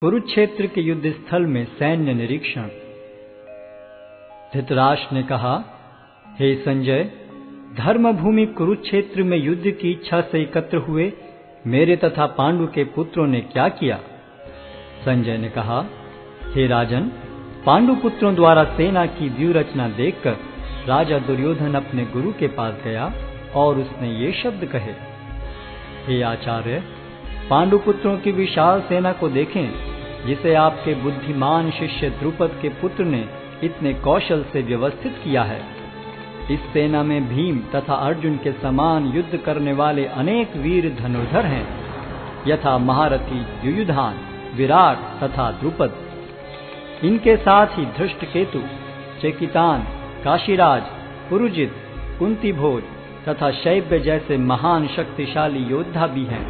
कुरुक्षेत्र के युद्ध स्थल में सैन्य निरीक्षण। धृतराष्ट्र ने कहा, हे संजय, धर्मभूमि कुरुक्षेत्र में युद्ध की इच्छा से एकत्र हुए मेरे तथा पांडु के पुत्रों ने क्या किया? संजय ने कहा, हे राजन, पांडु पुत्रों द्वारा सेना की व्यूह रचना देखकर राजा दुर्योधन अपने गुरु के पास गया और उसने ये शब्द कहे, हे आचार्य, पांडु पुत्रों की विशाल सेना को देखें, जिसे आपके बुद्धिमान शिष्य द्रुपद के पुत्र ने इतने कौशल से व्यवस्थित किया है। इस सेना में भीम तथा अर्जुन के समान युद्ध करने वाले अनेक वीर धनुर्धर हैं, यथा महारथी युयुधान, विराट तथा द्रुपद। इनके साथ ही धृष्टकेतु, चेकितान, काशीराज, पुरुजित, कुंतीभोज तथा शैब्य जैसे महान शक्तिशाली योद्धा भी हैं।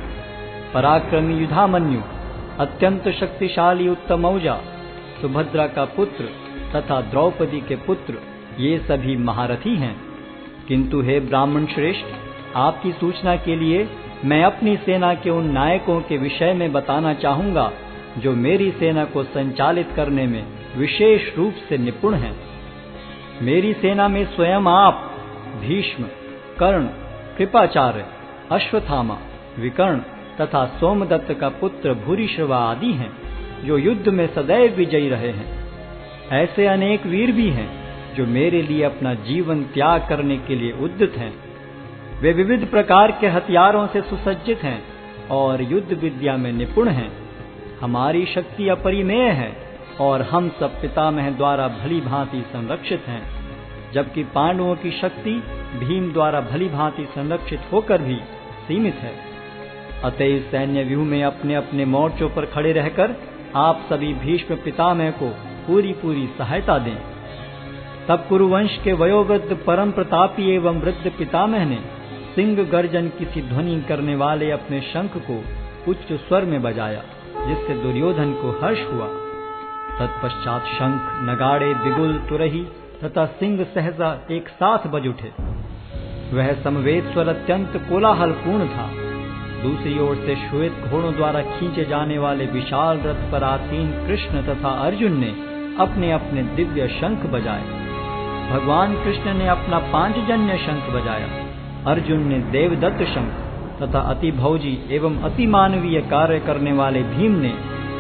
पराक्रमी युधामन्यु, अत्यंत शक्तिशाली उत्तमौजा, सुभद्रा का पुत्र तथा द्रौपदी के पुत्र, ये सभी महारथी हैं। किंतु हे ब्राह्मण श्रेष्ठ, आपकी सूचना के लिए मैं अपनी सेना के उन नायकों के विषय में बताना चाहूंगा जो मेरी सेना को संचालित करने में विशेष रूप से निपुण हैं। मेरी सेना में स्वयं आप, भीष्म, कर्ण, कृपाचार्य, अश्वत्थामा, विकर्ण तथा सोमदत्त का पुत्र भूरिश्रवा आदि हैं, जो युद्ध में सदैव विजयी रहे हैं। ऐसे अनेक वीर भी हैं जो मेरे लिए अपना जीवन त्याग करने के लिए उद्यत हैं। वे विविध प्रकार के हथियारों से सुसज्जित हैं और युद्ध विद्या में निपुण हैं। हमारी शक्ति अपरिमेय है और हम सब पितामह द्वारा भली भांति संरक्षित हैं, जबकि पांडवों की शक्ति भीम द्वारा भली भांति संरक्षित होकर भी सीमित है। अतएव सैन्य व्यूह में अपने अपने मोर्चों पर खड़े रहकर आप सभी भीष्म पितामह को पूरी सहायता दें। तब कुरुवंश के वयोवृद्ध परम प्रतापी एवं वृद्ध पितामह ने सिंह गर्जन की ध्वनि करने वाले अपने शंख को उच्च स्वर में बजाया, जिससे दुर्योधन को हर्ष हुआ। तत्पश्चात शंख, नगाड़े, बिगुल, तुरही तथा सिंह सहसा एक साथ बज उठे। वह समवेत स्वर अत्यंत कोलाहलपूर्ण था। दूसरी ओर से श्वेत घोड़ों द्वारा खींचे जाने वाले विशाल रथ पर आसीन कृष्ण तथा अर्जुन ने अपने अपने दिव्य शंख बजाए। भगवान कृष्ण ने अपना पांचजन्य शंख बजाया, अर्जुन ने देवदत्त शंख तथा अति भौजी एवं अति मानवीय कार्य करने वाले भीम ने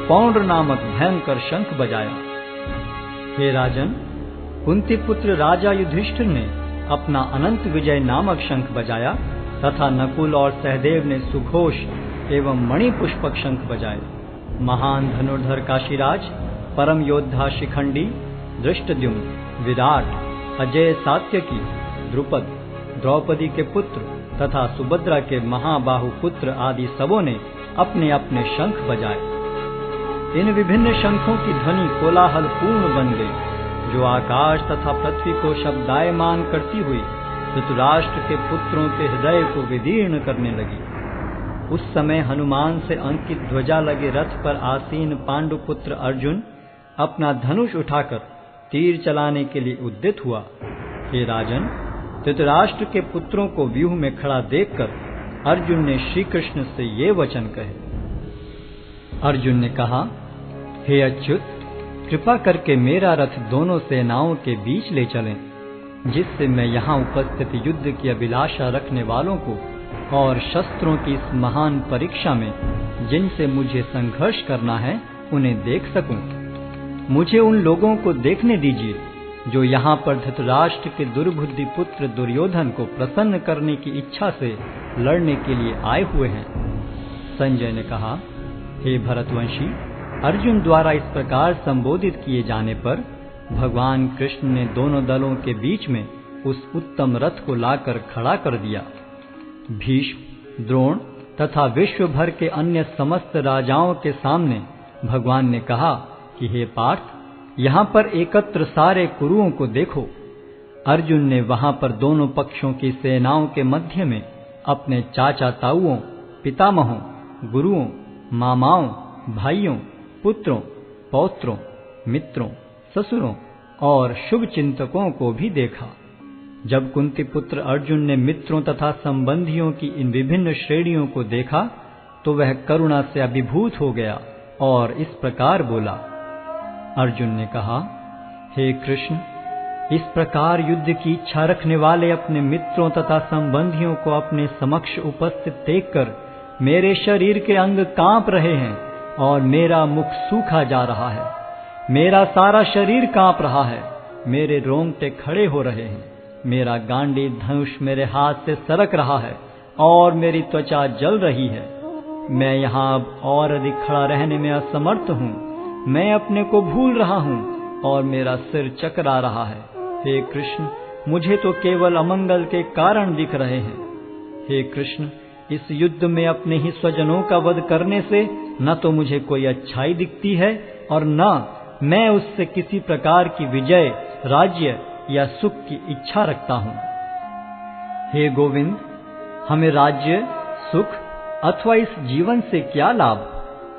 पौंड्र नामक भयंकर शंख बजाया। हे राजन, कुंती पुत्र राजा युधिष्ठिर ने अपना अनंत विजय नामक शंख बजाया तथा नकुल और सहदेव ने सुघोष एवं मणिपुष्पक शंख बजाए। महान धनुर्धर काशीराज, परम योद्धा शिखंडी, धृष्टद्युम्न, विराट, अजय सात्यकी, द्रुपद, द्रौपदी के पुत्र तथा सुभद्रा के महाबाहु पुत्र आदि सबों ने अपने अपने शंख बजाए। इन विभिन्न शंखों की ध्वनि कोलाहल पूर्ण बन गई, जो आकाश तथा पृथ्वी को शब्दायमान करती हुई धृतराष्ट्र के पुत्रों के हृदय को विदीर्ण करने लगी। उस समय हनुमान से अंकित ध्वजा लगे रथ पर आसीन पांडुपुत्र अर्जुन अपना धनुष उठाकर तीर चलाने के लिए उद्यत हुआ। हे राजन, धृतराष्ट्र के पुत्रों को व्यूह में खड़ा देखकर अर्जुन ने श्री कृष्ण से ये वचन कहे। अर्जुन ने कहा, हे अच्युत, कृपा करके मेरा रथ दोनों सेनाओं के बीच ले चलें, जिससे मैं यहाँ उपस्थित युद्ध की अभिलाषा रखने वालों को और शस्त्रों की इस महान परीक्षा में जिनसे मुझे संघर्ष करना है उन्हें देख सकूं। मुझे उन लोगों को देखने दीजिए जो यहाँ पर धृतराष्ट्र के दुर्बुद्धि पुत्र दुर्योधन को प्रसन्न करने की इच्छा से लड़ने के लिए आए हुए हैं। संजय ने कहा, हे भरतवंशी, अर्जुन द्वारा इस प्रकार संबोधित किए जाने पर भगवान कृष्ण ने दोनों दलों के बीच में उस उत्तम रथ को लाकर खड़ा कर दिया। भीष्म, द्रोण तथा विश्व भर के अन्य समस्त राजाओं के सामने भगवान ने कहा कि हे पार्थ, यहाँ पर एकत्र सारे कुरुओं को देखो। अर्जुन ने वहां पर दोनों पक्षों की सेनाओं के मध्य में अपने चाचा ताऊओं, पितामहों, गुरुओं, मामाओं, भाइयों, पुत्रों, पौत्रों, मित्रों, ससुरों और शुभ चिंतकों को भी देखा। जब कुंती पुत्र अर्जुन ने मित्रों तथा संबंधियों की इन विभिन्न श्रेणियों को देखा तो वह करुणा से अभिभूत हो गया और इस प्रकार बोला। अर्जुन ने कहा, हे कृष्ण, इस प्रकार युद्ध की इच्छा रखने वाले अपने मित्रों तथा संबंधियों को अपने समक्ष उपस्थित देखकर मेरे शरीर के अंग कांप रहे हैं और मेरा मुख सूखा जा रहा है। मेरा सारा शरीर कांप रहा है, मेरे रोंगटे खड़े हो रहे हैं, मेरा गांडी धनुष मेरे हाथ से सरक रहा है और मेरी त्वचा जल रही है। मैं यहाँ अब और अधिक खड़ा रहने में असमर्थ हूँ। मैं अपने को भूल रहा हूँ और मेरा सिर चकरा रहा है। हे कृष्ण, मुझे तो केवल अमंगल के कारण दिख रहे हैं। हे कृष्ण, इस युद्ध में अपने ही स्वजनों का वध करने से न तो मुझे कोई अच्छाई दिखती है और न मैं उससे किसी प्रकार की विजय, राज्य या सुख की इच्छा रखता हूँ। हे गोविंद, हमें राज्य, सुख अथवा इस जीवन से क्या लाभ,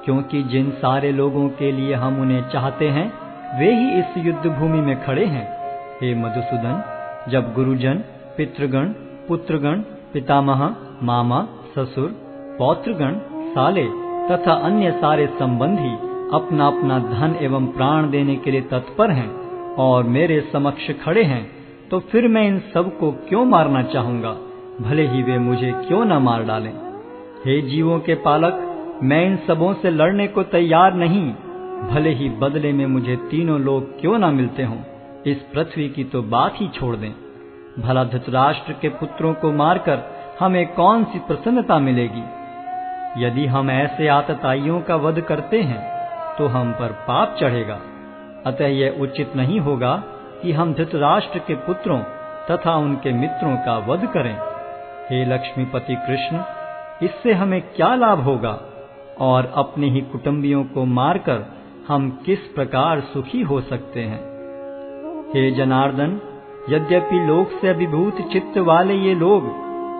क्योंकि जिन सारे लोगों के लिए हम उन्हें चाहते हैं वे ही इस युद्ध भूमि में खड़े हैं। हे मधुसूदन, जब गुरुजन, पितृगण, पुत्रगण, पितामह, मामा, ससुर, पौत्रगण, साले तथा अन्य सारे संबंधी अपना अपना धन एवं प्राण देने के लिए तत्पर हैं और मेरे समक्ष खड़े हैं, तो फिर मैं इन सब को क्यों मारना चाहूंगा, भले ही वे मुझे क्यों न मार डालें। हे जीवों के पालक, मैं इन सबों से लड़ने को तैयार नहीं, भले ही बदले में मुझे तीनों लोग क्यों न मिलते हों। इस पृथ्वी की तो बात ही छोड़ दें। भला धृतराष्ट्र के पुत्रों को मारकर हमें कौन सी प्रसन्नता मिलेगी। यदि हम ऐसे आतताइयों का वध करते हैं तो हम पर पाप चढ़ेगा। अतः यह उचित नहीं होगा कि हम धृतराष्ट्र के पुत्रों तथा उनके मित्रों का वध करें। हे लक्ष्मीपति कृष्ण, इससे हमें क्या लाभ होगा और अपने ही कुटुंबियों को मारकर हम किस प्रकार सुखी हो सकते हैं। हे जनार्दन, यद्यपि लोक से अभिभूत चित्त वाले ये लोग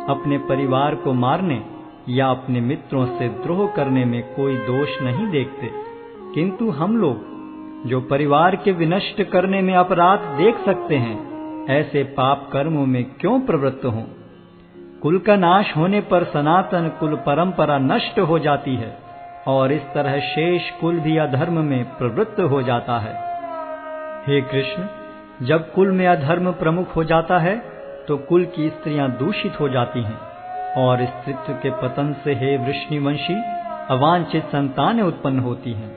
अपने परिवार को मारने या अपने मित्रों से द्रोह करने में कोई दोष नहीं देखते, किंतु हम लोग जो परिवार के विनष्ट करने में अपराध देख सकते हैं, ऐसे पाप कर्मों में क्यों प्रवृत्त हों। कुल का नाश होने पर सनातन कुल परंपरा नष्ट हो जाती है और इस तरह शेष कुल भी अधर्म में प्रवृत्त हो जाता है। हे कृष्ण, जब कुल में अधर्म प्रमुख हो जाता है तो कुल की स्त्रियां दूषित हो जाती हैं और स्त्रीत्व के पतन से हे वृष्णिवंशी अवांछित संतानें उत्पन्न होती हैं।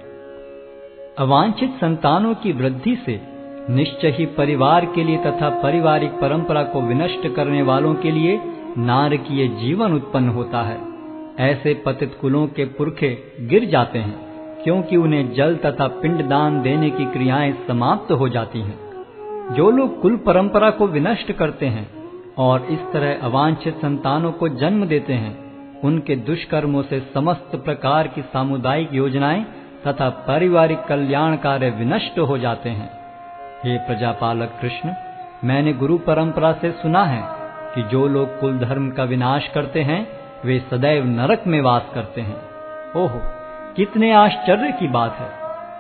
अवांछित संतानों की वृद्धि से निश्चय ही परिवार के लिए तथा पारिवारिक परंपरा को विनष्ट करने वालों के लिए नारकीय जीवन उत्पन्न होता है। ऐसे पतित कुलों के पुरखे गिर जाते हैं, क्योंकि उन्हें जल तथा पिंडदान देने की क्रियाएं समाप्त हो जाती हैं। जो लोग कुल परंपरा को विनष्ट करते हैं और इस तरह अवांछित संतानों को जन्म देते हैं, उनके दुष्कर्मों से समस्त प्रकार की सामुदायिक योजनाएं तथा पारिवारिक कल्याण कार्य विनष्ट हो जाते हैं। हे प्रजापालक कृष्ण, मैंने गुरु परंपरा से सुना है कि जो लोग कुल धर्म का विनाश करते हैं वे सदैव नरक में वास करते हैं। ओहो, कितने आश्चर्य की बात है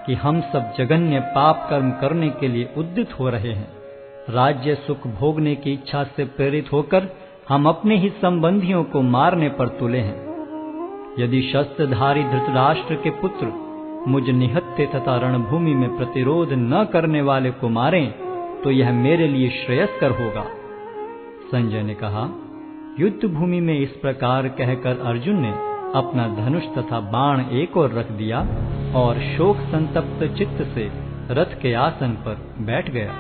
कि हम सब जघन्य पाप कर्म करने के लिए उद्यत हो रहे हैं। राज्य सुख भोगने की इच्छा से प्रेरित होकर हम अपने ही संबंधियों को मारने पर तुले हैं। यदि शस्त्रधारी धृतराष्ट्र के पुत्र मुझ निहत्थे तथा रणभूमि में प्रतिरोध न करने वाले को मारें तो यह मेरे लिए श्रेयस्कर होगा। संजय ने कहा, युद्ध भूमि में इस प्रकार कहकर अर्जुन ने अपना धनुष तथा बाण एक ओर रख दिया और शोक संतप्त चित्त से रथ के आसन पर बैठ गया।